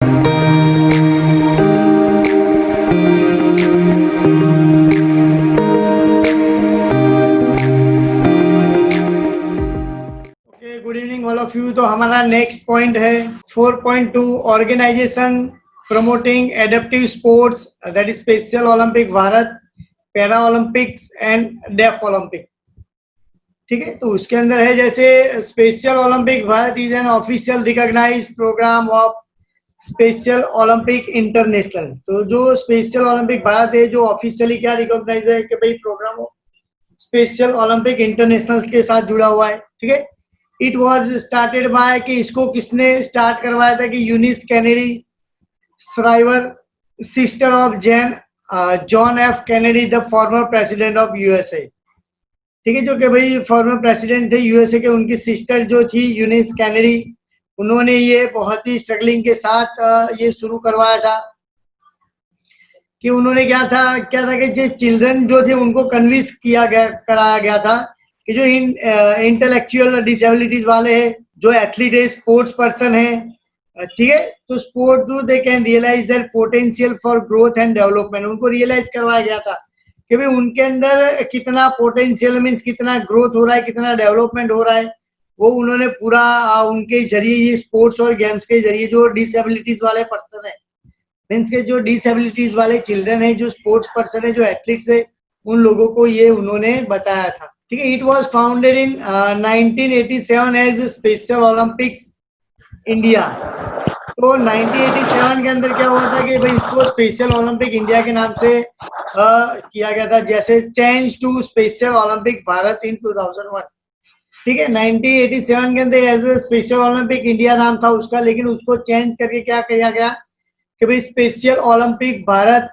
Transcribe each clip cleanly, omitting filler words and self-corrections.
Good evening all of you. तो हमारा next point है 4.2 organisation promoting adaptive sports, that is special Olympic Bharat, para Olympics and deaf Olympic. ठीक है, तो उसके अंदर है जैसे special Olympic Bharat is an official recognised program of special Olympic international. तो जो स्पेशल ओलंपिक भारत है जो ऑफिशियली क्या रिकॉग्नाइज है कि भाई प्रोग्राम स्पेशल ओलंपिक इंटरनेशनल के साथ जुड़ा हुआ है। ठीक है, इट वॉज स्टार्टेड बाय, कि इसको किसने स्टार्ट करवाया था कि Eunice Kennedy Shriver, sister of John F Kennedy, the former president of USA. ठीक है, जो कि भाई फॉर्मर प्रेसिडेंट थे यूएसए के, उनकी सिस्टर जो थी यूनिस कैनेडी, उन्होंने ये बहुत ही स्ट्रगलिंग के साथ ये शुरू करवाया था। कि उन्होंने क्या था कि जो चिल्ड्रन जो थे उनको कन्विंस कराया गया था कि जो इंटेलेक्चुअल डिसेबिलिटीज वाले हैं, जो एथलीट है, स्पोर्ट्स पर्सन है, ठीक है, तो sport through they can realise their potential for growth and development. उनको रियलाइज करवाया गया था कि भाई उनके अंदर कितना पोटेंशियल, मीन्स कितना ग्रोथ हो रहा है, कितना डेवलपमेंट हो रहा है, वो उन्होंने पूरा उनके जरिए, ये स्पोर्ट्स और गेम्स के जरिए, जो डिसेबिलिटीज वाले पर्सन है, मीन्स के जो डिसेबिलिटीज वाले चिल्ड्रन है, जो स्पोर्ट्स पर्सन है, जो एथलीट्स है, उन लोगों को ये उन्होंने बताया था। ठीक है, it was founded in 1987 as special Olympics India. तो 1987 के अंदर क्या हुआ था कि भाई इसको स्पेशल ओलंपिक इंडिया के नाम से किया गया था, जैसे change to special Olympic Bharat in 2001। ठीक है, 1987 के अंदर एज स्पेशल ओलंपिक इंडिया नाम था उसका, लेकिन उसको चेंज करके क्या किया गया कि भाई स्पेशल ओलंपिक भारत,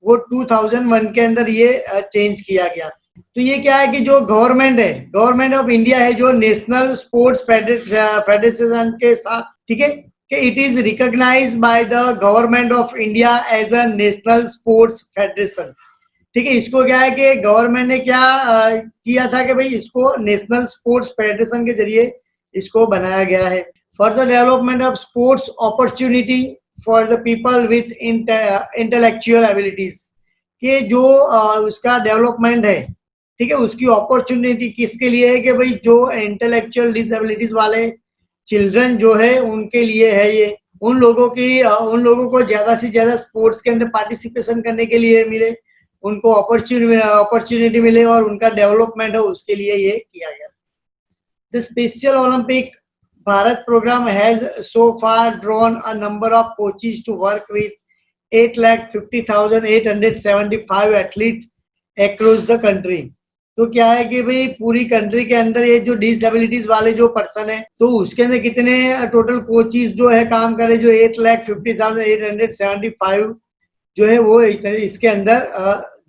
वो 2001 के अंदर ये चेंज किया गया। तो ये क्या है कि जो गवर्नमेंट है, गवर्नमेंट ऑफ इंडिया है, जो नेशनल स्पोर्ट्स फेडरेशन के साथ, ठीक है, कि it is recognise by the government of India as a national sports federation. ठीक है, इसको क्या है कि गवर्नमेंट ने क्या किया था कि भाई इसको नेशनल स्पोर्ट्स फेडरेशन के जरिए इसको बनाया गया है। For the development of sports opportunity for the people with intellectual abilities, कि जो उसका डेवलपमेंट है, ठीक है, उसकी अपॉर्चुनिटी किसके लिए है कि भाई जो इंटेलेक्चुअल डिसेबिलिटीज वाले चिल्ड्रन जो है उनके लिए है ये। उन लोगों को ज्यादा से ज्यादा स्पोर्ट्स के अंदर पार्टिसिपेशन करने के लिए मिले, उनको अपॉर्चुनिटी मिले और उनका डेवलपमेंट हो, उसके लिए ये किया गया। The special Olympic Bharat program has so far drawn a number of coaches to work with 8,50,875 athletes across the country। तो क्या है कि भाई पूरी कंट्री के अंदर ये जो डिसेबिलिटीज वाले जो पर्सन है, तो उसके अंदर कितने टोटल कोचेस जो है काम कर रहे, जो 8,50,875 जो है वो इसके अंदर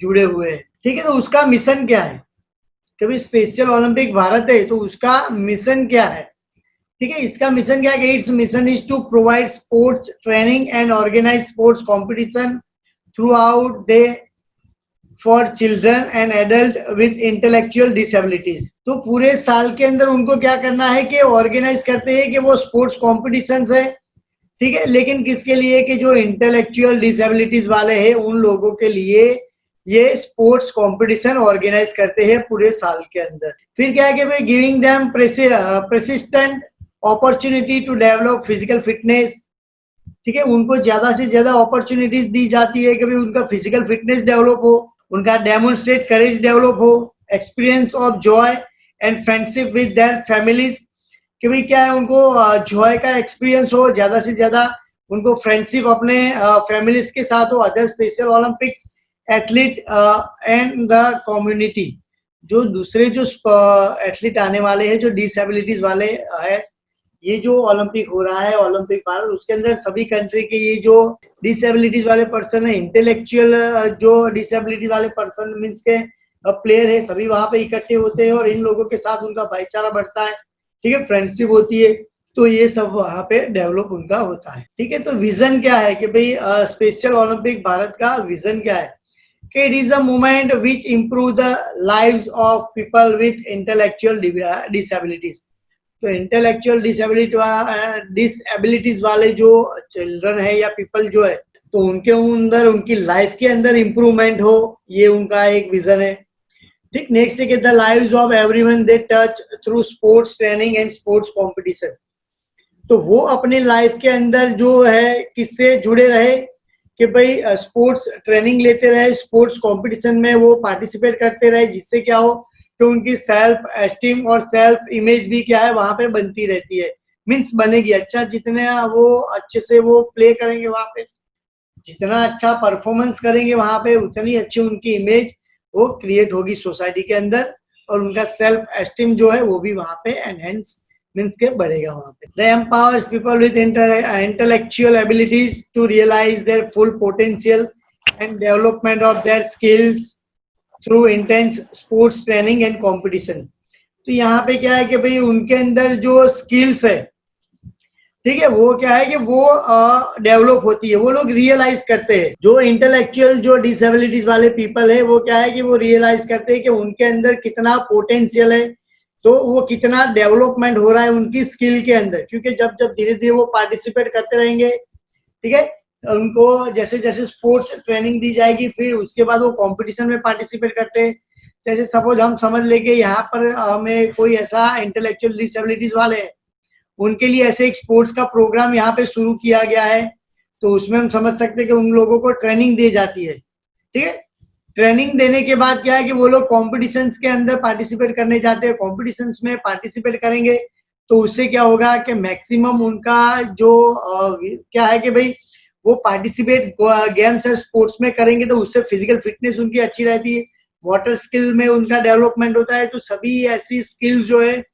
जुड़े हुए हैं। ठीक है, तो उसका मिशन क्या है कि भाई स्पेशल ओलंपिक भारत है, तो उसका मिशन क्या है? ठीक है, इसका मिशन क्या है कि its mission is to provide sports training and organise sports competition throughout day for children and adult with intellectual disabilities. तो पूरे साल के अंदर उनको क्या करना है कि ऑर्गेनाइज करते हैं कि वो स्पोर्ट्स कॉम्पिटिशन्स है, ठीक है, लेकिन किसके लिए कि जो इंटेलेक्चुअल डिसेबिलिटीज वाले हैं उन लोगों के लिए ये स्पोर्ट्स कंपटीशन ऑर्गेनाइज करते हैं पूरे साल के अंदर। फिर क्या है कि भाई giving them persistent opportunity to develop physical fitness. ठीक है, उनको ज्यादा से ज्यादा अपॉर्चुनिटीज दी जाती है कि भाई उनका फिजिकल फिटनेस डेवलप हो, उनका डेमोन्स्ट्रेट करेज डेवलप हो, experience of Joy and friendship with their families, कि भाई क्या है उनको जॉय का एक्सपीरियंस हो, ज्यादा से ज्यादा उनको फ्रेंडशिप अपने फैमिलीज के साथ हो, other special Olympics athlete and the community. जो दूसरे जो एथलीट आने वाले हैं जो डिसेबिलिटीज वाले है, ये जो ओलंपिक हो रहा है ओलंपिक भारत, उसके अंदर सभी कंट्री के ये जो डिसेबिलिटीज वाले पर्सन है, इंटेलेक्चुअल जो डिसेबिलिटी वाले पर्सन मीन्स के प्लेयर है, सभी वहां पे इकट्ठे होते हैं और इन लोगों के साथ उनका भाईचारा बढ़ता है। ठीक है, फ्रेंडशिप होती है, तो ये सब वहां पे डेवलप उनका होता है। ठीक है, तो विजन क्या है कि भाई स्पेशल ओलंपिक भारत का विजन क्या है कि it is a movement which improve the lives of people with intellectual disabilities. तो इंटेलेक्चुअल डिसएबिलिटीज वाले जो चिल्ड्रन है या पीपल जो है, तो उनके अंदर, उनकी लाइफ के अंदर इम्प्रूवमेंट हो, ये उनका एक विजन है। ठीक, नेक्स्ट है कि the lives of everyone they touch through sports training and sports competition. तो वो अपने लाइफ के अंदर जो है किससे जुड़े रहे कि भाई स्पोर्ट्स ट्रेनिंग लेते रहे, स्पोर्ट्स कंपटीशन में वो पार्टिसिपेट करते रहे, जिससे क्या हो कि उनकी सेल्फ एस्टीम और सेल्फ इमेज भी क्या है वहां पे बनती रहती है, मीन्स बनेगी। अच्छा, जितने वो अच्छे से वो प्ले करेंगे वहां पे, जितना अच्छा परफॉर्मेंस करेंगे वहां पे, उतनी अच्छी उनकी इमेज वो क्रिएट होगी सोसाइटी के अंदर, और उनका सेल्फ एस्टीम जो है वो भी वहां पे एनहेंस मीन्स के बढ़ेगा वहां पे। The empowers people with intellectual abilities to realise their full potential and development of their skills through intense sports training and competition. तो यहाँ पे क्या है कि भाई उनके अंदर जो स्किल्स है, ठीक है, वो क्या है कि वो डेवलप होती है, वो लोग रियलाइज करते हैं। जो इंटेलेक्चुअल जो डिसेबिलिटीज वाले पीपल है, वो क्या है कि वो रियलाइज करते हैं कि उनके अंदर कितना पोटेंशियल है, तो वो कितना डेवलपमेंट हो रहा है उनकी स्किल के अंदर। क्योंकि जब जब धीरे धीरे वो पार्टिसिपेट करते रहेंगे, ठीक है, उनको जैसे जैसे स्पोर्ट्स ट्रेनिंग दी जाएगी, फिर उसके बाद वो कंपटीशन में पार्टिसिपेट करते हैं। जैसे सपोज हम समझ लेंगे यहाँ पर हमें कोई ऐसा इंटेलेक्चुअल डिसेबिलिटीज वाले है, उनके लिए ऐसे एक स्पोर्ट्स का प्रोग्राम यहाँ पे शुरू किया गया है, तो उसमें हम समझ सकते हैं कि उन लोगों को ट्रेनिंग दी जाती है। ठीक है, ट्रेनिंग देने के बाद क्या है कि वो लोग कॉम्पिटिशन्स के अंदर पार्टिसिपेट करने जाते हैं। कॉम्पिटिशन्स में पार्टिसिपेट करेंगे तो उससे क्या होगा कि मैक्सिमम उनका जो क्या है कि भाई वो पार्टिसिपेट गेम्स और स्पोर्ट्स में करेंगे, तो उससे फिजिकल फिटनेस उनकी अच्छी रहती है, वाटर स्किल में उनका डेवलपमेंट होता है। तो सभी ऐसी स्किल्स जो है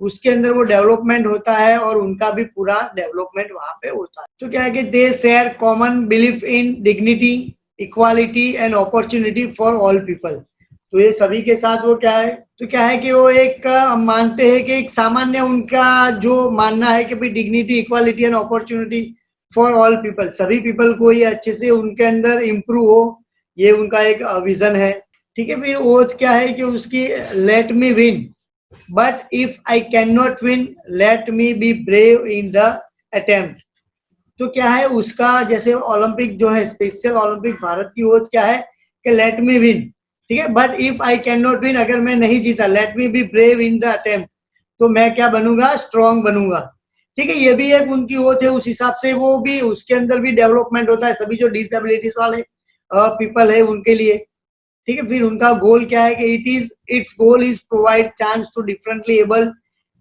उसके अंदर वो डेवलपमेंट होता है, और उनका भी पूरा डेवलपमेंट वहां पे होता है। तो क्या है कि they share common belief in dignity, equality and opportunity for all people. तो ये सभी के साथ वो क्या है, तो क्या है कि वो एक मानते हैं कि एक सामान्य उनका जो मानना है कि भाई dignity, equality and opportunity for all people, सभी पीपल को ये अच्छे से उनके अंदर इम्प्रूव हो, ये उनका एक विजन है। ठीक है, फिर ओथ क्या है कि उसकी let me win but if I can not win let me be brave in the attempt. तो क्या है उसका, जैसे ओलंपिक जो है, स्पेशल ओलंपिक भारत की ओर क्या है कि लेट मी विन, ठीक है, but if I can not win, अगर मैं नहीं जीता, let me be brave in the attempt, तो मैं क्या बनूंगा, स्ट्रॉन्ग बनूंगा। ठीक है, ये भी एक उनकी ओथ है, उस हिसाब से वो भी उसके अंदर भी डेवलपमेंट होता है सभी जो डिसेबिलिटीज वाले पीपल है उनके लिए। ठीक है, फिर उनका गोल क्या है कि its goal is provide chance to differently able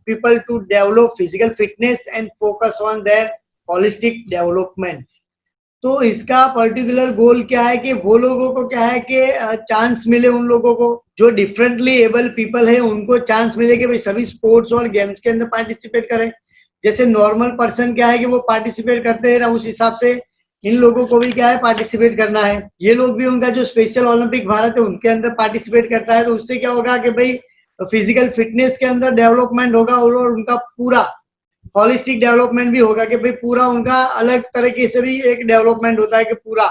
people to develop physical fitness and focus on their holistic development. तो इसका पर्टिकुलर गोल क्या है कि वो लोगों को क्या है कि चांस मिले, उन लोगों को जो डिफरेंटली एबल पीपल है उनको चांस मिले कि भाई सभी स्पोर्ट्स और गेम्स के अंदर पार्टिसिपेट करें। जैसे नॉर्मल पर्सन क्या है कि वो पार्टिसिपेट करते हैं ना, उस हिसाब से इन लोगों को भी क्या है पार्टिसिपेट करना है। ये लोग भी उनका जो स्पेशल ओलंपिक भारत है उनके अंदर पार्टिसिपेट करता है, तो उससे क्या होगा कि भाई फिजिकल फिटनेस के अंदर डेवलपमेंट होगा, और उनका पूरा हॉलिस्टिक डेवलपमेंट भी होगा कि भाई पूरा उनका अलग तरीके से भी एक डेवलपमेंट होता है कि पूरा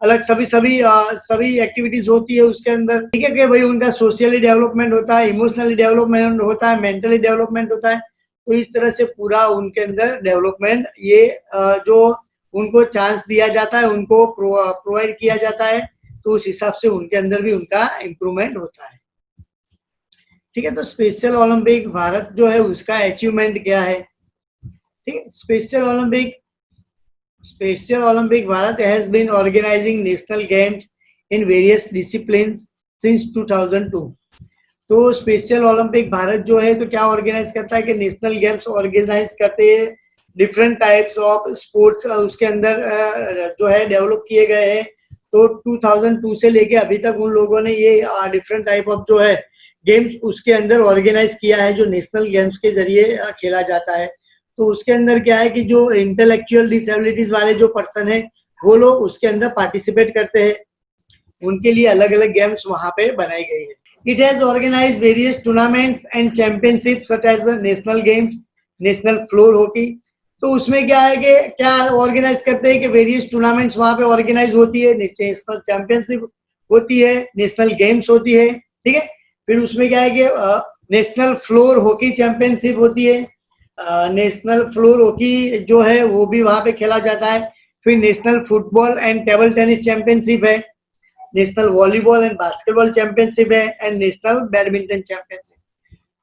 अलग सभी एक्टिविटीज होती है उसके अंदर। ठीक है, कि भाई उनका सोशली डेवलपमेंट होता है, इमोशनली डेवलपमेंट होता है, मेंटली डेवलपमेंट होता है। तो इस तरह से पूरा उनके अंदर डेवलपमेंट ये जो उनको चांस दिया जाता है, उनको प्रोवाइड किया जाता है, तो उस हिसाब से उनके अंदर भी उनका इम्प्रूवमेंट होता है। ठीक है, तो स्पेशल ओलंपिक भारत जो है उसका अचीवमेंट क्या है। ठीक है, special Olympic Bharat has been organising national games in various disciplines since 2002। तो स्पेशल ओलंपिक भारत जो है तो क्या ऑर्गेनाइज करता है कि नेशनल गेम्स ऑर्गेनाइज करते हैं, डिफरेंट टाइप्स ऑफ स्पोर्ट्स उसके अंदर जो है डेवलप किए गए हैं। तो 2002 से लेके अभी तक उन लोगों ने ये डिफरेंट टाइप ऑफ जो है गेम्स उसके अंदर ऑर्गेनाइज किया है, जो नेशनल गेम्स के जरिए खेला जाता है। तो उसके अंदर क्या है कि जो इंटेलेक्चुअल डिसेबिलिटीज वाले जो पर्सन है वो लोग उसके अंदर पार्टिसिपेट करते हैं, उनके लिए अलग अलग गेम्स वहां पे बनाई गई है। It has organized various tournaments and championships such as the national games, national floor hockey। तो उसमें क्या है कि क्या ऑर्गेनाइज करते हैं कि वेरियस टूर्नामेंट्स वहां पे ऑर्गेनाइज होती है, नेशनल चैंपियनशिप होती है, नेशनल गेम्स होती है। ठीक है, फिर उसमें क्या है कि नेशनल फ्लोर हॉकी चैंपियनशिप होती है, नेशनल फ्लोर हॉकी जो है वो भी वहाँ पे खेला जाता है। फिर national football and table tennis championship है, national volleyball and basketball championship है एंड नेशनल बैडमिंटन चैंपियनशिप।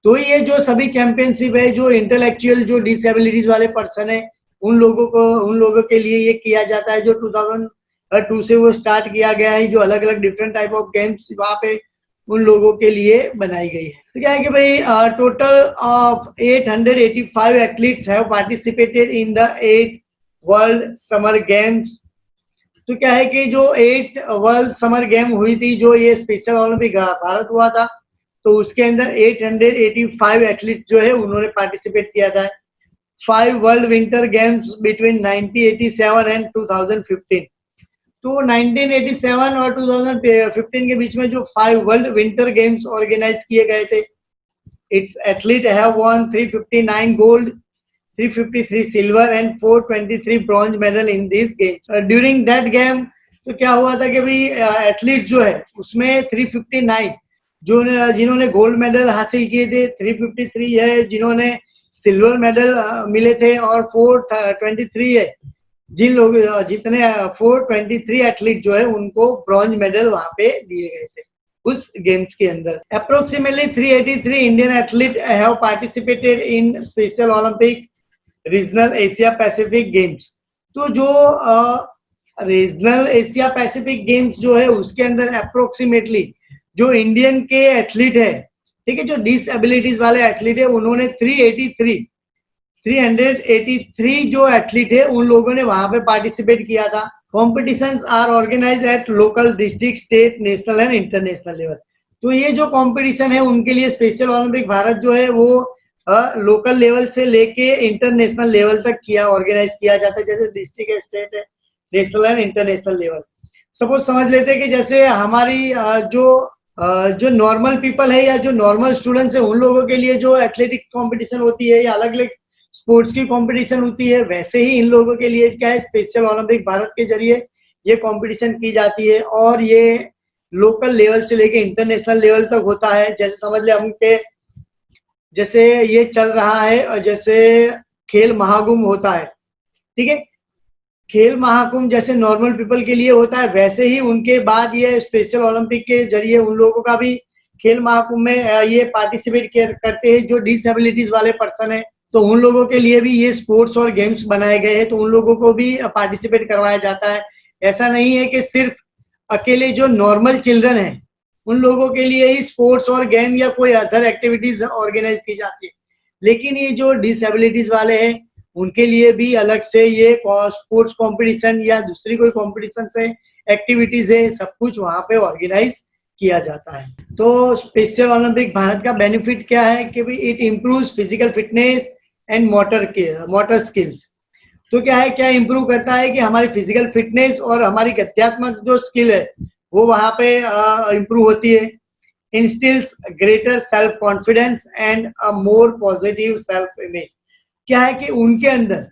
तो ये जो सभी चैंपियनशिप है, जो इंटेलेक्चुअल जो डिसेबिलिटीज वाले पर्सन है उन लोगों के लिए ये किया जाता है, जो 2002 से वो स्टार्ट किया गया है, जो अलग अलग डिफरेंट टाइप ऑफ गेम्स वहाँ पे उन लोगों के लिए बनाई गई है। तो क्या है कि भाई total of 885 athletes have participated in the 8 world summer games. तो क्या है कि जो 8 वर्ल्ड समर गेम हुई थी, जो ये स्पेशल ओलंपिक भारत हुआ था, तो उसके अंदर 885 एथलीट्स जो है उन्होंने पार्टिसिपेट किया था। 5 world winter games between 1987 and 2015। तो 1987 और 2015 के बीच में जो 5 वर्ल्ड विंटर गेम्स ऑर्गेनाइज किए गए थे, it's athlete have von 359 gold, 353 silver and 423 bronze medal in this game. During that game तो क्या हुआ था कि भाई एथलीट जो है उसमें 359 जो जिन्होंने गोल्ड मेडल हासिल किए थे, 353 है जिन्होंने सिल्वर मेडल मिले थे, और 423 है जिन लोग जितने 423 एथलीट जो है उनको ब्रॉन्ज मेडल वहां पे दिए गए थे उस गेम्स के अंदर। Approximately 383 Indian athlete have participated in special Olympic regional Asia Pacific games. तो जो रीजनल एशिया पैसिफिक गेम्स जो है उसके अंदर अप्रोक्सीमेटली जो इंडियन के एथलीट है, ठीक है, जो डिसएबिलिटीज वाले एथलीट है, उन्होंने 383 जो एथलीट है उन लोगों ने वहां पे पार्टिसिपेट किया था। Competitions are organise at local, district, state, national and international level. तो ये जो कंपटीशन है उनके लिए स्पेशल ओलंपिक भारत जो है वो लोकल लेवल से लेके इंटरनेशनल लेवल तक किया ऑर्गेनाइज किया जाता है, जैसे डिस्ट्रिक्ट है, स्टेट है, national and international level. Suppose समझ लेते हैं कि जैसे हमारी जो नॉर्मल पीपल है या जो नॉर्मल स्टूडेंट्स है उन लोगों के लिए जो एथलेटिक कंपटीशन होती है या अलग अलग स्पोर्ट्स की कंपटीशन होती है, वैसे ही इन लोगों के लिए क्या है, स्पेशल ओलंपिक भारत के जरिए ये कंपटीशन की जाती है और ये लोकल लेवल से लेके इंटरनेशनल लेवल तक होता है। जैसे समझ ले हम के जैसे ये चल रहा है और जैसे खेल महाकुंभ होता है, ठीक है, खेल महाकुंभ जैसे नॉर्मल पीपल के लिए होता है, वैसे ही उनके बाद ये स्पेशल ओलंपिक के जरिए उन लोगों का भी खेल महाकुंभ में ये पार्टिसिपेट करते हैं जो डिसेबिलिटीज वाले पर्सन है। तो उन लोगों के लिए भी ये स्पोर्ट्स और गेम्स बनाए गए हैं, तो उन लोगों को भी पार्टिसिपेट करवाया जाता है। ऐसा नहीं है कि सिर्फ अकेले जो नॉर्मल चिल्ड्रन है उन लोगों के लिए ही स्पोर्ट्स और गेम या कोई अदर एक्टिविटीज ऑर्गेनाइज की जाती है, लेकिन ये जो डिसेबिलिटीज वाले हैं उनके लिए भी अलग से ये स्पोर्ट्स कंपटीशन या दूसरी कोई कंपटीशन से एक्टिविटीज है, सब कुछ वहां पे ऑर्गेनाइज किया जाता है। तो स्पेशल ओलंपिक भारत का बेनिफिट क्या है कि भाई it improves physical fitness and motor skills. तो क्या है, क्या इंप्रूव करता है कि हमारी फिजिकल फिटनेस और हमारी गत्यात्मक जो स्किल है वो वहां पे इंप्रूव होती है। Instils greater self confidence and a more positive self image. क्या है कि उनके अंदर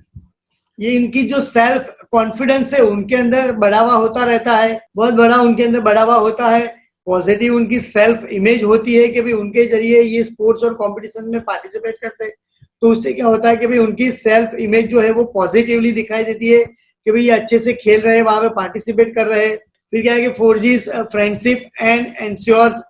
ये इनकी जो सेल्फ कॉन्फिडेंस है उनके अंदर बढ़ावा होता रहता है, बहुत बड़ा उनके अंदर बढ़ावा होता है। पॉजिटिव उनकी सेल्फ इमेज होती है कि भाई उनके जरिए ये स्पोर्ट्स और कॉम्पिटिशन में पार्टिसिपेट करते हैं, तो उससे क्या होता है कि भाई उनकी सेल्फ इमेज जो है वो पॉजिटिवली दिखाई देती है कि भाई ये अच्छे से खेल रहे हैं, वहां पे पार्टिसिपेट कर रहे हैं। फिर क्या है कि forges friendship and ensures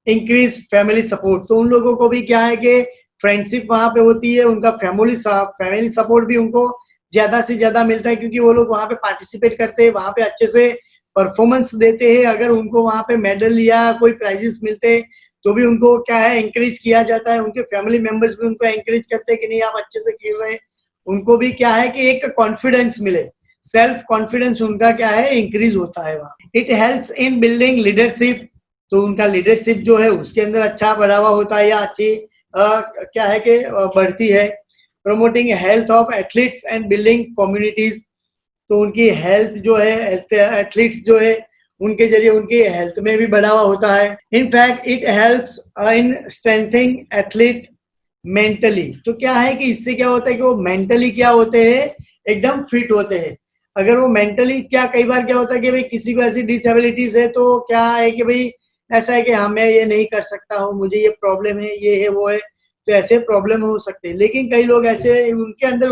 increase family support. तो उन लोगों को भी क्या है कि फ्रेंडशिप वहां पे होती है, उनका फैमिली सपोर्ट भी उनको ज्यादा से ज्यादा मिलता है, क्योंकि वो लोग वहां पे पार्टिसिपेट करते हैं, वहां पे अच्छे से परफॉर्मेंस देते हैं। अगर उनको वहां पे मेडल या कोई प्राइजेस मिलते हैं तो भी उनको क्या है इंकरेज किया जाता है, उनके फैमिली मेंबर्स भी उनको इंकरेज करते हैं कि नहीं आप अच्छे से खेल रहे हैं। उनको भी क्या है कि एक कॉन्फिडेंस मिले, सेल्फ कॉन्फिडेंस उनका क्या है इंक्रीज होता है वहां। It helps in building leadership. तो उनका लीडरशिप जो है उसके अंदर अच्छा बढ़ावा होता है या अच्छी क्या है कि बढ़ती है। Promoting health of athletes and building communities. तो उनकी हेल्थ जो है, एथलीट्स जो है उनके जरिए उनकी हेल्थ में भी बढ़ावा होता है। In fact it helps in strengthening athlete mentally. तो क्या है कि इससे क्या होता है कि वो मेंटली क्या होते हैं, एकदम फिट होते हैं। अगर वो मेंटली क्या, कई बार क्या होता है कि भाई किसी को ऐसी डिसेबिलिटीज है तो क्या है कि भाई ऐसा है कि हाँ मैं ये नहीं कर सकता हूँ, मुझे ये प्रॉब्लम है, ये है वो है, तो ऐसे प्रॉब्लम हो सकते हैं। लेकिन कई लोग ऐसे उनके अंदर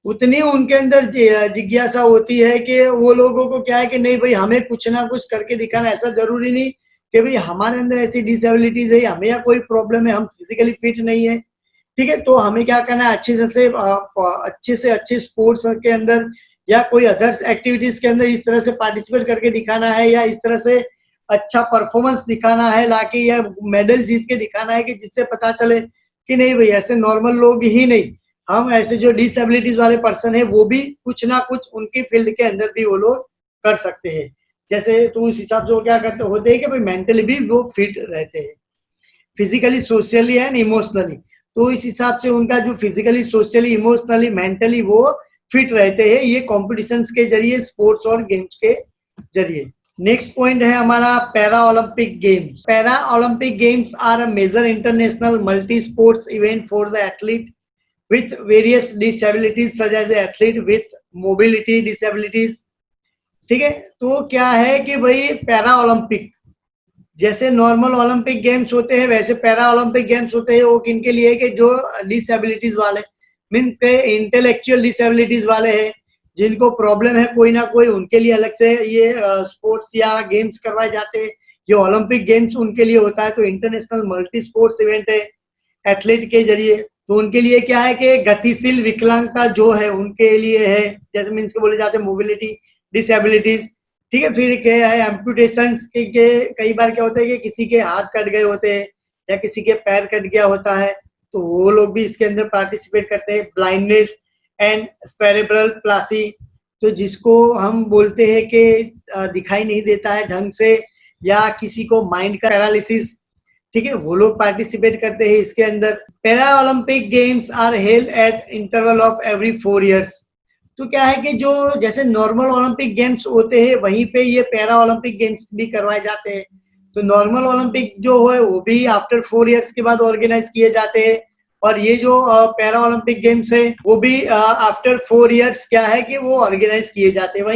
उतनी उनके अंदर जिज्ञासा होती है कि वो लोगों को क्या है कि नहीं भाई हमें कुछ ना कुछ करके दिखाना, ऐसा जरूरी नहीं कि भाई हमारे अंदर ऐसी डिसेबिलिटीज है, हमें या कोई प्रॉब्लम है, हम फिजिकली फिट नहीं है, ठीक है, तो हमें क्या करना है, अच्छे से अच्छे स्पोर्ट्स के अंदर या कोई अदर्स एक्टिविटीज के अंदर इस तरह से पार्टिसिपेट करके दिखाना है, या इस तरह से अच्छा परफॉर्मेंस दिखाना है लाके, या मेडल जीत के दिखाना है कि जिससे पता चले कि नहीं भाई ऐसे नॉर्मल लोग ही नहीं, हम ऐसे जो डिसेबिलिटीज वाले पर्सन है वो भी कुछ ना कुछ उनकी फील्ड के अंदर भी वो लोग कर सकते हैं। जैसे तो उस हिसाब से वो क्या करते होते हैं कि भाई मेंटली भी वो फिट रहते हैं, फिजिकली, सोशली एंड इमोशनली। तो इस हिसाब से उनका जो फिजिकली, सोशली, इमोशनली, मेंटली वो फिट रहते हैं, ये कॉम्पिटिशन्स के जरिए, स्पोर्ट्स और गेम्स के जरिए। नेक्स्ट पॉइंट है हमारा para Olympic games. Para Olympic games are a major international multi sports event for the athlete with various disabilities such as athlete with mobility disabilities, ठीक है। तो क्या है कि भाई पैरा ओलंपिक जैसे नॉर्मल ओलंपिक गेम्स होते हैं वैसे पैरा ओलंपिक गेम्स होते हैं, वो किन के लिए है कि जो डिसेबिलिटीज वाले, मीन्स के इंटेलेक्चुअल डिसेबिलिटीज वाले हैं, जिनको प्रॉब्लम है कोई ना कोई, उनके लिए अलग से ये स्पोर्ट्स या गेम्स करवाए जाते हैं। ये ओलंपिक गेम्स उनके लिए होता है, तो इंटरनेशनल मल्टी स्पोर्ट्स इवेंट है एथलीट के जरिए। तो उनके लिए क्या है कि गतिशील विकलांगता जो है उनके लिए है, जैसे मीन्स के बोले जाते हैं मोबिलिटी डिसेबिलिटीज, ठीक है। फिर क्या है एम्पुटेशन के कई बार क्या होता है कि किसी के हाथ कट गए होते हैं या किसी के पैर कट गया होता है, तो वो लोग भी इसके अंदर पार्टिसिपेट करते हैं। ब्लाइंडनेस एंड सेरेब्रल प्लासी, तो जिसको हम बोलते हैं कि दिखाई नहीं देता है ढंग से, या किसी को माइंड का पैरालिसिस, ठीक है, वो लोग पार्टिसिपेट करते हैं इसके अंदर। Para Olympic games are held at interval of every 4 years। तो क्या है कि जो जैसे नॉर्मल ओलंपिक गेम्स होते हैं वहीं पे ये पैरा ओलंपिक गेम्स भी करवाए जाते हैं। तो नॉर्मल ओलंपिक जो है वो भी आफ्टर 4 years के बाद ऑर्गेनाइज किए जाते हैं, और ये जो पैरा ओलंपिक गेम्स है वो भी आफ्टर 4 years क्या है कि वो ऑर्गेनाइज किए जाते हैं,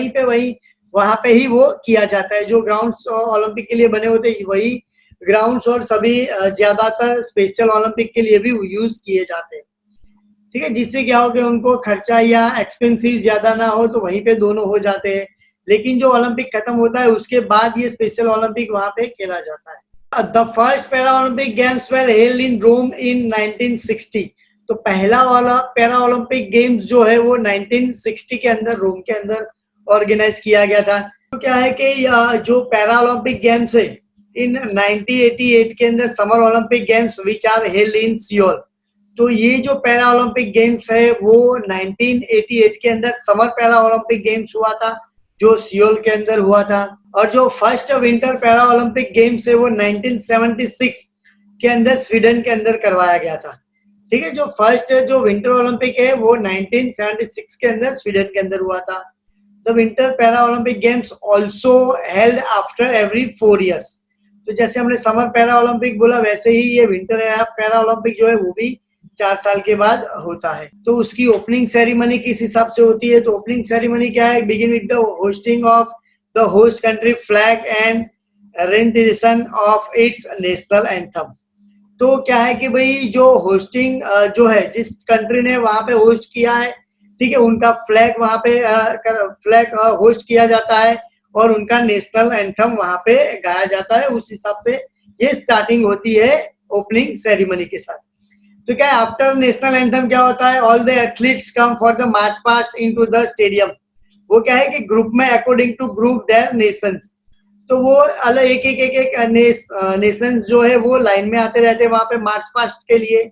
वहां पे ही वो किया जाता है। जो ग्राउंड्स ओलंपिक के लिए बने होते हैं वही ग्राउंड्स और सभी ज्यादातर स्पेशल ओलंपिक के लिए भी यूज किए जाते हैं, ठीक है, जिससे क्या हो कि उनको खर्चा या एक्सपेंसिव ज्यादा ना हो, तो वहीं पे दोनों हो जाते हैं। लेकिन जो ओलंपिक खत्म होता है उसके बाद ये स्पेशल ओलंपिक वहां पे खेला जाता है। The first para Olympic games were held in Rome in 1960। तो पहला वाला पैरा ओलंपिक गेम्स जो है वो 1960 के अंदर रोम के अंदर ऑर्गेनाइज किया गया था। तो क्या है कि जो पैरा ओलंपिक गेम्स है इन 1988 के अंदर summer Olympic games which are held in Seoul. तो ये जो पैरा ओलंपिक गेम्स है वो 1988 के अंदर समर पैरा ओलंपिक गेम्स हुआ था जो सियोल के अंदर हुआ था। और जो first winter para Olympic games है वो 1976 के अंदर स्वीडन के अंदर करवाया गया था, ठीक है। जो फर्स्ट जो विंटर ओलंपिक है वो 1976 के अंदर स्वीडन के अंदर हुआ था। The winter para Olympic games also held after every 4 years। तो जैसे हमने समर पैरा ओलंपिक बोला वैसे ही ये विंटर पैरा ओलंपिक जो है वो भी 4 साल के बाद होता है। तो उसकी ओपनिंग सेरेमनी किस हिसाब से होती है, तो ओपनिंग सेरेमनी क्या है, begin with the hosting of the host country flag and rendition of its national anthem. तो क्या है कि भाई जो होस्टिंग जो है जिस कंट्री ने वहां पे होस्ट किया है, ठीक है, उनका फ्लैग वहां पे फ्लैग होस्ट किया जाता है और उनका नेशनल एंथम वहां पे गाया जाता है। उस हिसाब से ये स्टार्टिंग होती है ओपनिंग सेरेमनी के साथ। तो क्या आफ्टर नेशनल एंथम क्या होता है, all the athletes come for the march past into the stadium. वो क्या है कि ग्रुप में according to group their nations, तो वो अलग एक नेशंस जो है वो लाइन में आते रहते हैं वहां पे मार्च पास्ट के लिए।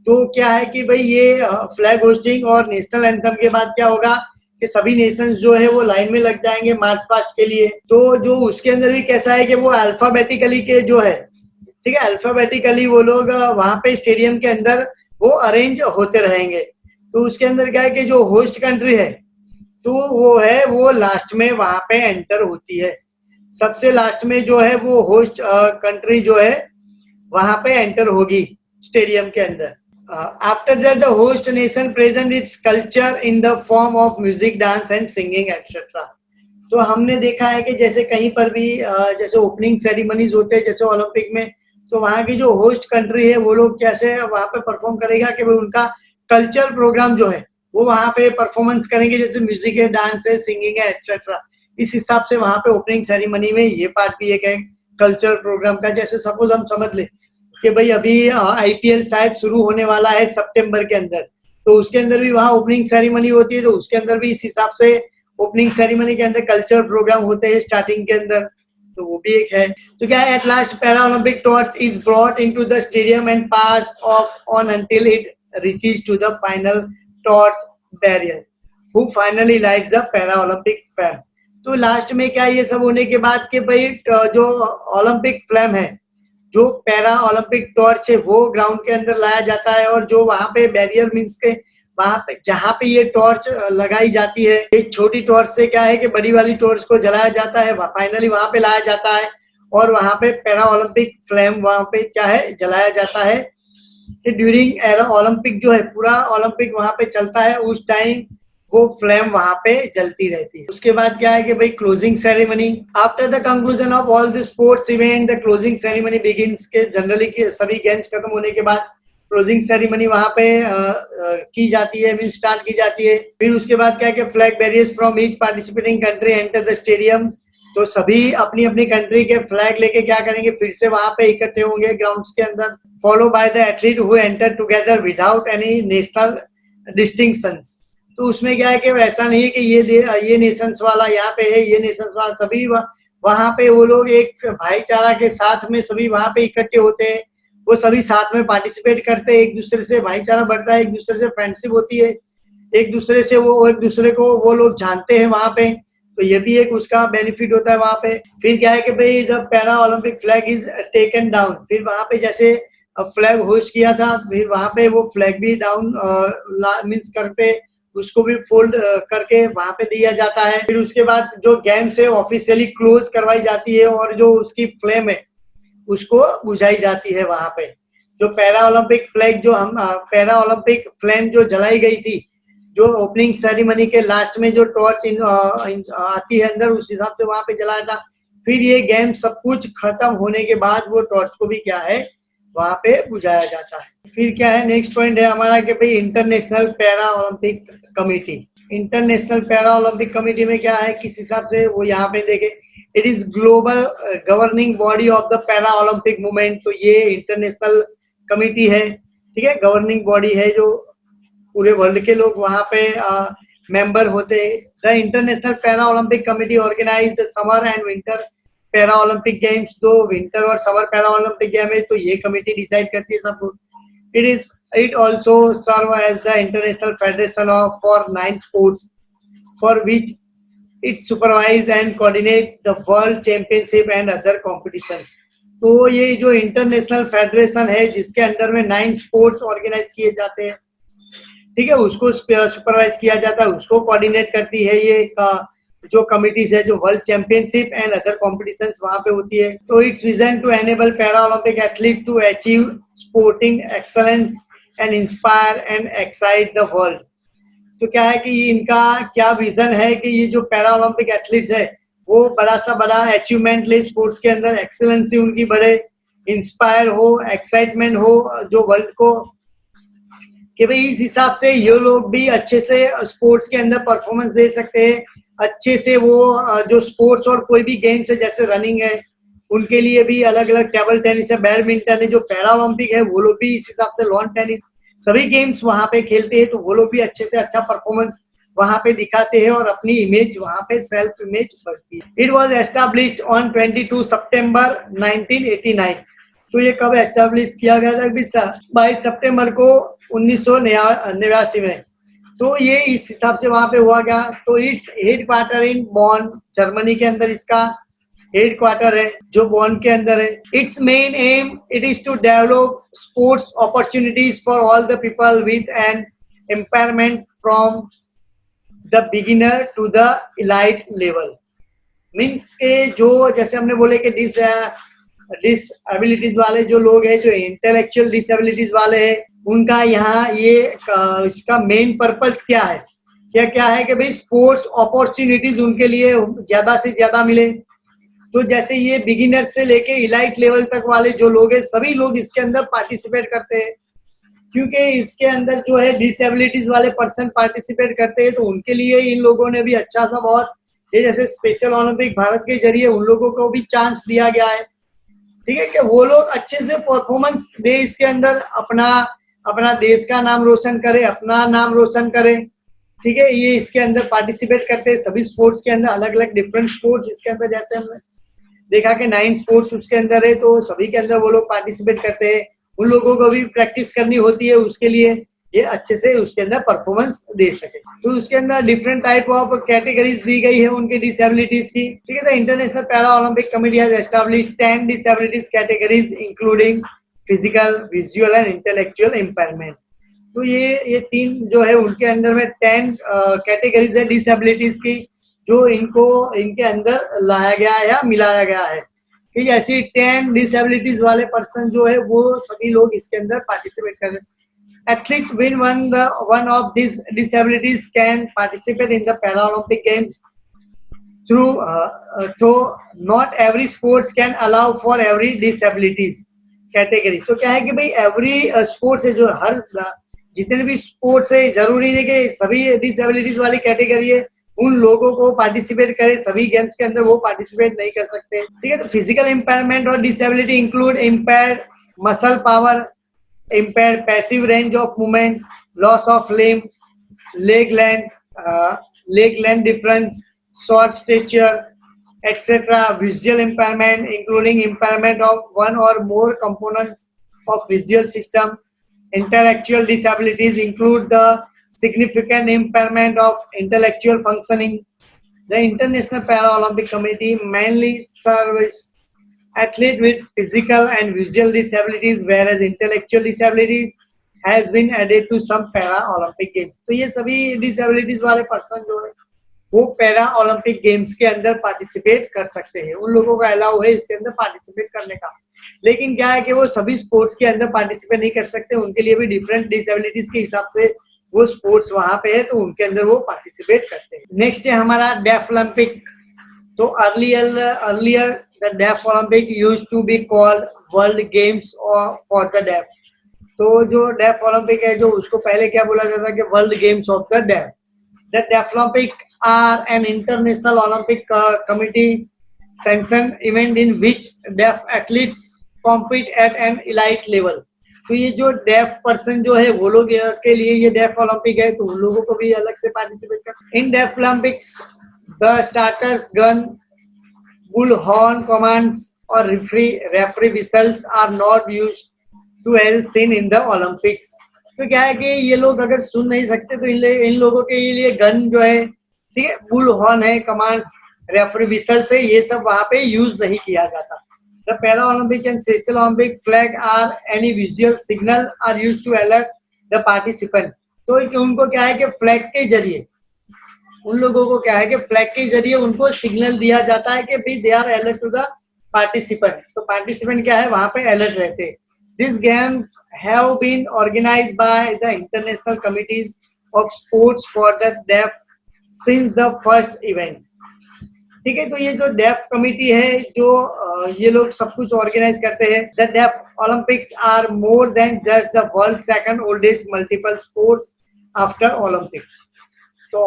तो क्या है कि भाई ये फ्लैग होस्टिंग और नेशनल एंथम के बाद क्या होगा कि सभी नेशंस जो है वो लाइन में लग जाएंगे मार्च पास्ट के लिए। तो जो उसके अंदर भी कैसा है कि वो अल्फाबेटिकली के जो है, ठीक है, अल्फाबेटिकली वो लोग वहां पे स्टेडियम के अंदर वो अरेंज होते रहेंगे। तो उसके अंदर क्या है कि जो होस्ट कंट्री है तो वो है वो लास्ट में वहां पे एंटर होती है, सबसे लास्ट में जो है वो होस्ट कंट्री जो है वहां पे एंटर होगी स्टेडियम के अंदर। After that the host nation present its culture in the form of music, dance and singing etcetera. तो हमने देखा है कि जैसे कहीं पर भी जैसे ओपनिंग सेरेमनीज होते हैं जैसे ओलंपिक में, तो वहाँ की जो होस्ट कंट्री है वो लोग कैसे वहाँ पे परफॉर्म करेगा कि भाई उनका कल्चर प्रोग्राम जो है वो वहाँ पे परफॉर्मेंस करेंगे, जैसे म्यूजिक है, डांस है, सिंगिंग है, एक्सेट्रा। इस हिसाब से वहाँ पे ओपनिंग सेरेमनी में ये पार्ट भी एक है कल्चर प्रोग्राम का। जैसे सपोज हम समझ ले कि भाई अभी आईपीएल शायद शुरू होने वाला है सितंबर के अंदर, तो उसके अंदर भी वहाँ ओपनिंग सेरेमनी होती है, तो उसके अंदर भी इस हिसाब से ओपनिंग सेरेमनी के अंदर कल्चर प्रोग्राम होते हैं स्टार्टिंग के अंदर, तो वो भी एक है। तो क्या है, at last para Olympic torch is brought into the stadium and pass off on until it reaches to the final torch barrier who finally lights the para Olympic flame. तो लास्ट में क्या ये सब होने के बाद के भाई जो ओलंपिक फ्लैम है, जो पैरा ओलंपिक टॉर्च है, वो ग्राउंड के अंदर लाया जाता है, और जो वहां पे बैरियर मीन्स के वहां पे जहां पे ये टॉर्च लगाई जाती है, एक छोटी टॉर्च से क्या है कि बड़ी वाली टॉर्च को जलाया जाता है, फाइनली वहां पे लाया जाता है, और वहां पे पैरा ओलंपिक फ्लेम वहां पे क्या है जलाया जाता है कि ड्यूरिंग ओलंपिक जो है पूरा ओलंपिक वहां पे चलता है, उस टाइम वो फ्लेम वहां पे जलती रहती है। उसके बाद क्या है कि भाई closing ceremony, after the conclusion of all the sports event the closing ceremony begins, के जनरली के सभी गेम्स खत्म होने के बाद क्लोजिंग सेरेमनी वहां पे की जाती है, मीन स्टार्ट की जाती है। फिर उसके बाद क्या है कि flag barriers from each participating country enter the stadium, तो सभी अपनी अपनी कंट्री के फ्लैग लेके क्या करेंगे, फिर से वहां पे इकट्ठे होंगे ग्राउंड्स के अंदर, follow by the athlete who enter together without any national distinctions. तो उसमें क्या है कि ऐसा नहीं है कि ये नेशंस वाला यहाँ पे है, ये नेशंस वाला, सभी वहां पे वो लोग एक भाईचारा के साथ में सभी वहां पे इकट्ठे होते हैं, वो सभी साथ में पार्टिसिपेट करते हैं, एक दूसरे से भाईचारा बढ़ता है, एक दूसरे से फ्रेंडशिप होती है, एक दूसरे से वो एक दूसरे को वो लोग जानते हैं वहां पे, तो ये भी एक उसका बेनिफिट होता है वहां पे। फिर क्या है कि भाई जब para Olympic flag is taken down, फिर वहां पे जैसे फ्लैग होस्ट किया था, फिर वहां पे वो फ्लैग भी डाउन मीन्स करके उसको भी फोल्ड करके वहां पे दिया जाता है। फिर उसके बाद जो गेम्स है ऑफिशियली क्लोज करवाई जाती है, और जो उसकी फ्लेम है उसको बुझाई जाती है वहां पे। जो पैरा ओलंपिक फ्लैग जो हम पैरा ओलंपिक फ्लेम जो जलाई गई थी, जो ओपनिंग सेरेमनी के लास्ट में जो टॉर्च आती है अंदर, उस हिसाब से वहां पे जलाया था। फिर ये गेम सब कुछ खत्म होने के बाद वो टॉर्च को भी क्या है वहां पे बुझाया जाता है। फिर क्या है, नेक्स्ट पॉइंट है हमारा कि भाई international para Olympic committee. International para Olympic committee में क्या है, किस हिसाब से वो यहाँ पे देखे, it is global governing body of the para Olympic movement. तो ये इंटरनेशनल कमेटी है, ठीक है, गवर्निंग बॉडी है, जो पूरे वर्ल्ड के लोग वहां पे मेंबर होते हैं। The international para Olympic committee organise the summer and winter para Olympic games. तो विंटर और समर पैरा ओलंपिक गेम है, तो ये कमेटी डिसाइड करती है सब कुछ। it also serve as the international federation of for 9 sports for which it supervise and coordinate the world championship and other competitions। तो ये जो इंटरनेशनल फेडरेशन है जिसके अंडर में 9 स्पोर्ट्स ऑर्गेनाइज किए जाते हैं, ठीक है, उसको सुपरवाइज किया जाता है, उसको कोऑर्डिनेट करती है ये जो कमिटीज है, जो world championship and other competitions वहां पे होती है। तो its vision to enable para Olympic athlete to achieve sporting excellence and inspire and excite the world. तो क्या है कि इनका क्या विजन है कि ये जो पैरा ओलंपिक एथलीट्स है वो बड़ा सा बड़ा अचीवमेंट ले, स्पोर्ट्स के अंदर एक्सेलेंसी उनकी बढ़े, इंस्पायर हो, एक्साइटमेंट हो जो वर्ल्ड को, कि भाई इस हिसाब से ये लोग भी अच्छे से स्पोर्ट्स के अंदर परफॉर्मेंस दे सकते हैं, अच्छे से वो जो स्पोर्ट्स और कोई भी गेम्स है जैसे रनिंग है उनके लिए भी अलग अलग, टेबल टेनिस है, बैडमिंटन है, जो पैरा ओलंपिक है वो लोग भी इस हिसाब से लॉन टेनिस, सभी गेम्स वहां पे खेलते हैं, तो वो लोग भी अच्छे से अच्छा परफॉर्मेंस वहां पे दिखाते हैं और अपनी इमेज वहां पे सेल्फ इमेज बढ़ती है। इट वाज एस्टैब्लिश्ड ऑन 22 सितंबर 1989। तो ये कब एस्टैब्लिश किया गया था? 22 सितंबर को 1989 में। तो ये इस हिसाब से वहां पे हुआ गया। तो its head quarter in Bon, Germany के अंदर इसका हेड क्वार्टर है जो बॉन के अंदर है। Its main aim it is to develop sports opportunities for all the people with an empowerment from the beginner to the elite level. Means के जो जैसे हमने बोले कि डिसएबिलिटीज वाले जो लोग हैं, जो इंटेलेक्चुअल डिसएबिलिटीज वाले हैं, उनका यहाँ ये इसका मेन पर्पस क्या है, क्या क्या है कि भाई स्पोर्ट्स अपॉर्चुनिटीज उनके लिए ज्यादा से ज्यादा मिले, तो जैसे ये बिगिनर से लेके इलाइट लेवल तक वाले जो लोग हैं, सभी लोग इसके अंदर पार्टिसिपेट करते हैं, क्योंकि इसके अंदर जो है डिसेबिलिटीज वाले पर्सन पार्टिसिपेट करते हैं, तो उनके लिए इन लोगों ने भी अच्छा सा बहुत, ये जैसे स्पेशल ओलंपिक भारत के जरिए उन लोगों को भी चांस दिया गया है, ठीक है, कि वो लोग अच्छे से परफॉर्मेंस दे, इसके अंदर अपना अपना देश का नाम रोशन करे, अपना नाम रोशन करे, ठीक है। ये इसके अंदर पार्टिसिपेट करते हैं सभी स्पोर्ट्स के अंदर, अलग अलग डिफरेंट स्पोर्ट्स इसके अंदर, जैसे हमने देखा कि 9 स्पोर्ट्स उसके अंदर है, तो सभी के अंदर वो लोग पार्टिसिपेट करते हैं। उन लोगों को भी प्रैक्टिस करनी होती है उसके लिए, ये अच्छे से उसके अंदर परफॉर्मेंस दे सके। तो उसके अंदर डिफरेंट टाइप ऑफ कैटेगरीज दी गई है उनके डिसेबिलिटीज की, ठीक है। The international para Olympic committee has established 10 disabilities categories including physical, visual and intellectual impairment. तो ये 3 जो है उनके अंदर में 10 कैटेगरीज है डिसेबिलिटीज की, जो इनको इनके अंदर लाया गया है या मिलाया गया है, कि ऐसी 10 डिसेबिलिटीज वाले पर्सन जो है वो सभी लोग इसके अंदर पार्टिसिपेट कर रहे हैं। Athletes with one of these disabilities can participate in the Paralympic Games through though not every sports can allow for every disabilities category. तो क्या है कि भाई एवरी स्पोर्ट्स है, जो हर जितने भी स्पोर्ट्स है, जरूरी नहीं कि सभी डिसेबिलिटीज वाली कैटेगरी है उन लोगों को पार्टिसिपेट करे, सभी गेम्स के अंदर वो पार्टिसिपेट नहीं कर सकते, ठीक है। तो फिजिकल इम्पेयरमेंट और disability include impaired muscle power, impaired passive range of movement, loss of limb, leg length, leg length difference, short stature, etc. Visual impairment, including impairment of one or more components of visual system. Intellectual disabilities include the significant impairment of intellectual functioning. The International Paralympic Committee mainly serves athletes with physical and visual disabilities, whereas intellectual disabilities has been added to some para Olympic games. तो ये सभी disabilities वाले person जो है वो para Olympic games के अंदर participate कर सकते हैं, उन लोगों का अलाउ है इसके अंदर पार्टिसिपेट करने का। लेकिन क्या है कि वो सभी स्पोर्ट्स के अंदर पार्टिसिपेट नहीं कर सकते, उनके लिए भी डिफरेंट डिसेबिलिटीज के हिसाब से वो स्पोर्ट्स वहां पे है, तो उनके अंदर वो पार्टिसिपेट करते हैं। नेक्स्ट है हमारा डेफ ओलंपिक। तो earlier the deaf Olympic used to be called world games for the deaf. तो जो डेफ ओलंपिक है, जो उसको पहले क्या बोला जाता है कि world games of the deaf. The deaf Olympic are an international Olympic committee sanction event in which deaf athletes compete at an elite level. तो ये जो डेफ पर्सन जो है वो लोग के लिए ये डेफ ओलंपिक है, तो उन लोगों को भी अलग से पार्टिसिपेट कर। In deaf Olympics the starters gun, bullhorn commands or referee whistles are not used to as seen in the Olympics। तो क्या है कि ये लोग अगर सुन नहीं सकते तो इन लोगों के लिए गन जो है, ठीक है, बुल हॉर्न है, कमांड्स, रेफरी विसल्स है, ये सब वहां पे यूज नहीं किया जाता। The Paralympic and Special Olympic flag or any visual signal are used to alert the participant। तो उनको क्या है कि फ्लैग के जरिए उन लोगों को क्या है कि फ्लैग के जरिए उनको सिग्नल दिया जाता है कि भाई they are alert to the participant. तो पार्टिसिपेंट क्या है वहां पे अलर्ट रहते हैं। This games have been organised by the international committees of sports for the deaf since the first event, ठीक है। तो ये जो डेफ कमिटी है, जो ये लोग सब कुछ ऑर्गेनाइज करते हैं। The deaf Olympics are more than just the world second oldest multiple sports after Olympic. तो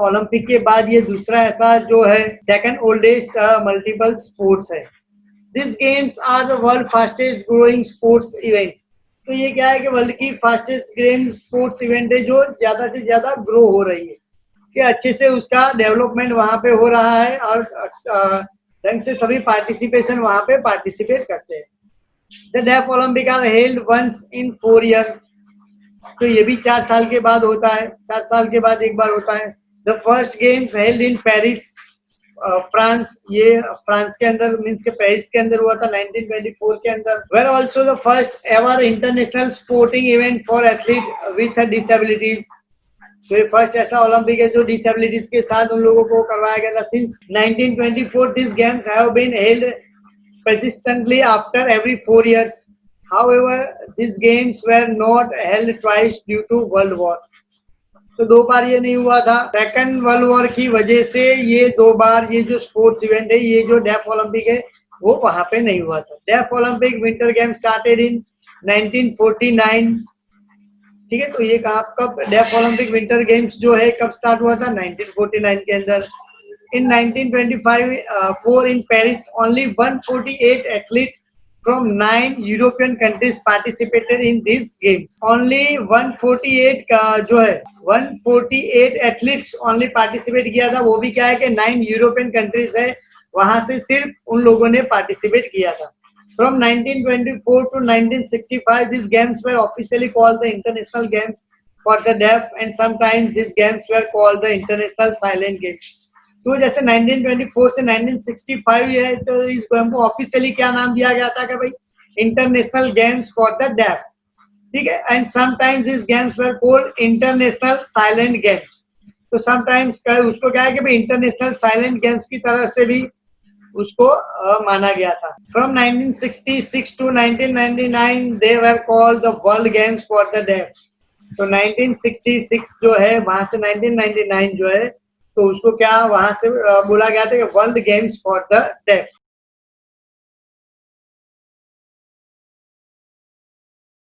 ओलंपिक के बाद ये दूसरा ऐसा जो है सेकंड ओल्डेस्ट मल्टीपल स्पोर्ट्स है। This games are the world fastest growing sports event. तो ये क्या है कि वर्ल्ड की फास्टेस्ट ग्रोइंग स्पोर्ट्स इवेंट है, जो ज्यादा से ज्यादा ग्रो हो रही है, कि अच्छे से उसका डेवलपमेंट वहां पे हो रहा है और ढंग से सभी पार्टिसिपेशन वहां पे पार्टिसिपेट करते हैं। The deaf Olympic are held once in 4 year. तो ये भी 4 साल के बाद होता है, 4 साल के बाद एक बार होता है। The first games held in Paris, France. ये फ्रांस के अंदर मीन्स के पेरिस के अंदर हुआ था 1924 के अंदर। Were also the first ever international sporting event for athlete with disabilities. तो ये फर्स्ट ऐसा ओलंपिक है जो डिसेबिलिटीज के साथ उन लोगों को करवाया गया था। Since 1924 this games have been held persistently after every 4 years. However, these games were not held twice due to World War। तो 2 बार ये नहीं हुआ था। सेकंड वर्ल्ड वॉर की वजह से ये 2 बार ये जो स्पोर्ट्स इवेंट है, ये जो डेफ ओलंपिक है, वो वहां पे नहीं हुआ था। Deaf Olympic winter game started in 1949। ठीक है, तो ये कब डेफ ओलंपिक विंटर गेम्स जो है कब स्टार्ट हुआ था? 1949 के अंदर। In 1924 in Paris, only 148 athletes from 9 European countries participated in these games. Only 148 का जो है 148 athletes only participate किया था। वो भी क्या है कि 9 यूरोपियन कंट्रीज है, वहां से सिर्फ उन लोगों ने पार्टिसिपेट किया था। From 1924 to 1965, these games were officially called the International Games for the Deaf, and sometimes these games were called the International Silent Games. तो जैसे 1924 से 1965 है, तो इस गेम को ऑफिशियली क्या नाम दिया गया था कि भाई international games for the deaf. ठीक है, and sometimes this games were called international silent games. तो समटाइम्स उसको क्या है कि भाई इंटरनेशनल साइलेंट गेम्स की तरह से भी उसको माना गया था। From 1966 to 1999 they were called the world games for the deaf. तो 1966 जो है वहां से 1999 जो है, तो उसको क्या वहां से बोला गया था कि world games for the def.